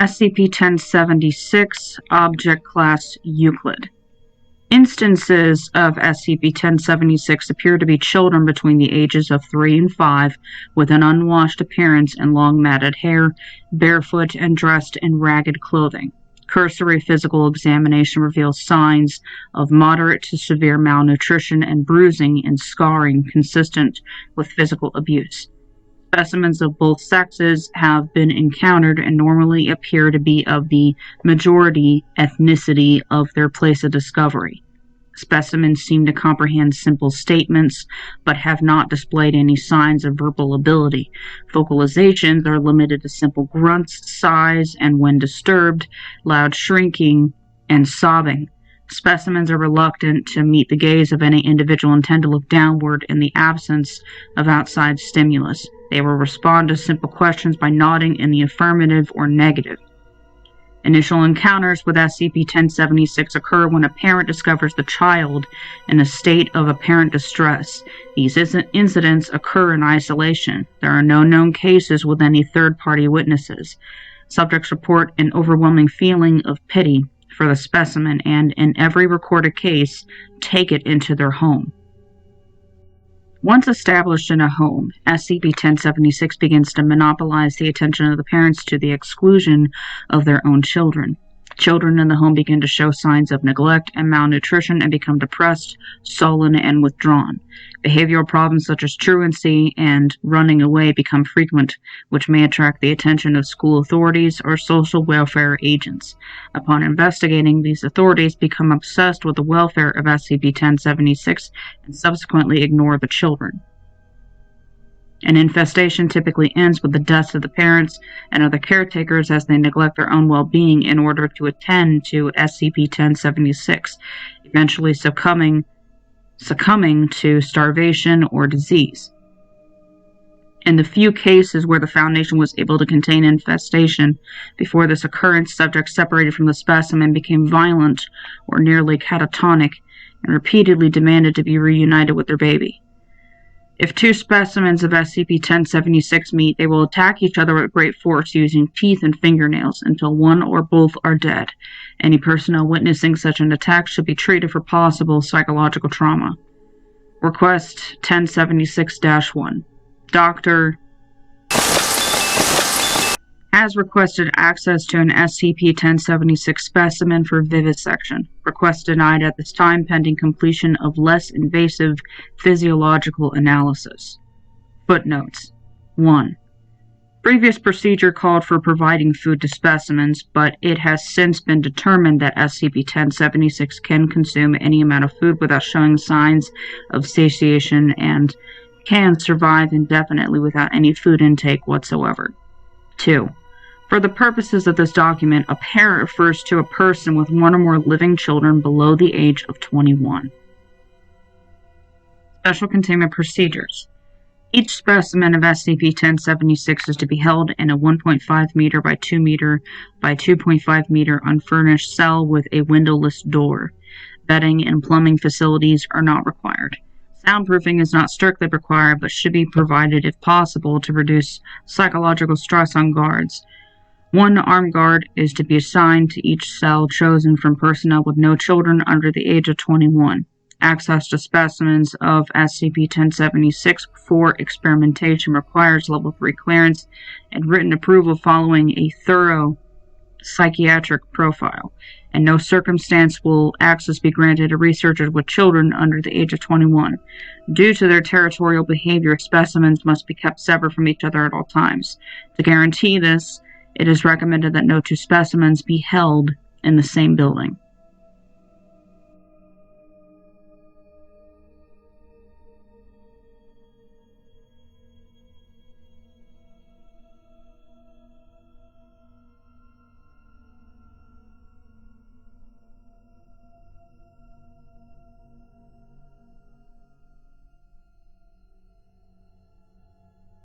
SCP-1076, Object Class Euclid. Instances of SCP-1076 appear to be children between the ages of 3 and 5, with an unwashed appearance and long matted hair, barefoot and dressed in ragged clothing. Cursory physical examination reveals signs of moderate to severe malnutrition and bruising and scarring consistent with physical abuse. Specimens of both sexes have been encountered and normally appear to be of the majority ethnicity of their place of discovery. Specimens seem to comprehend simple statements, but have not displayed any signs of verbal ability. Vocalizations are limited to simple grunts, sighs, and when disturbed, loud shrinking and sobbing. Specimens are reluctant to meet the gaze of any individual and tend to look downward in the absence of outside stimulus. They will respond to simple questions by nodding in the affirmative or negative. Initial encounters with SCP-1076 occur when a parent discovers the child in a state of apparent distress. These incidents occur in isolation. There are no known cases with any third-party witnesses. Subjects report an overwhelming feeling of pity for the specimen and, in every recorded case, take it into their home. Once established in a home, SCP-1076 begins to monopolize the attention of the parents to the exclusion of their own children. Children in the home begin to show signs of neglect and malnutrition and become depressed, sullen, and withdrawn. Behavioral problems such as truancy and running away become frequent, which may attract the attention of school authorities or social welfare agents. Upon investigating, these authorities become obsessed with the welfare of SCP-1076 and subsequently ignore the children. An infestation typically ends with the deaths of the parents and other caretakers as they neglect their own well-being in order to attend to SCP-1076, eventually succumbing to starvation or disease. In the few cases where the Foundation was able to contain infestation before this occurrence, subjects separated from the specimen became violent or nearly catatonic and repeatedly demanded to be reunited with their baby. If two specimens of SCP-1076 meet, they will attack each other with great force using teeth and fingernails until one or both are dead. Any personnel witnessing such an attack should be treated for possible psychological trauma. Request 1076-1. Dr. has requested access to an SCP-1076 specimen for vivisection. Request denied at this time pending completion of less invasive physiological analysis. Footnotes. 1. Previous procedure called for providing food to specimens, but it has since been determined that SCP-1076 can consume any amount of food without showing signs of satiation and can survive indefinitely without any food intake whatsoever. 2. For the purposes of this document, a parent refers to a person with one or more living children below the age of 21. Special Containment Procedures. Each specimen of SCP-1076 is to be held in a 1.5 meter by 2 meter by 2.5 meter unfurnished cell with a windowless door. Bedding and plumbing facilities are not required. Soundproofing is not strictly required, but should be provided if possible to reduce psychological stress on guards. One armed guard is to be assigned to each cell chosen from personnel with no children under the age of 21. Access to specimens of SCP-1076 for experimentation requires Level 3 clearance and written approval following a thorough psychiatric profile. In no circumstance will access be granted to researchers with children under the age of 21. Due to their territorial behavior, specimens must be kept separate from each other at all times. To guarantee this, it is recommended that no two specimens be held in the same building.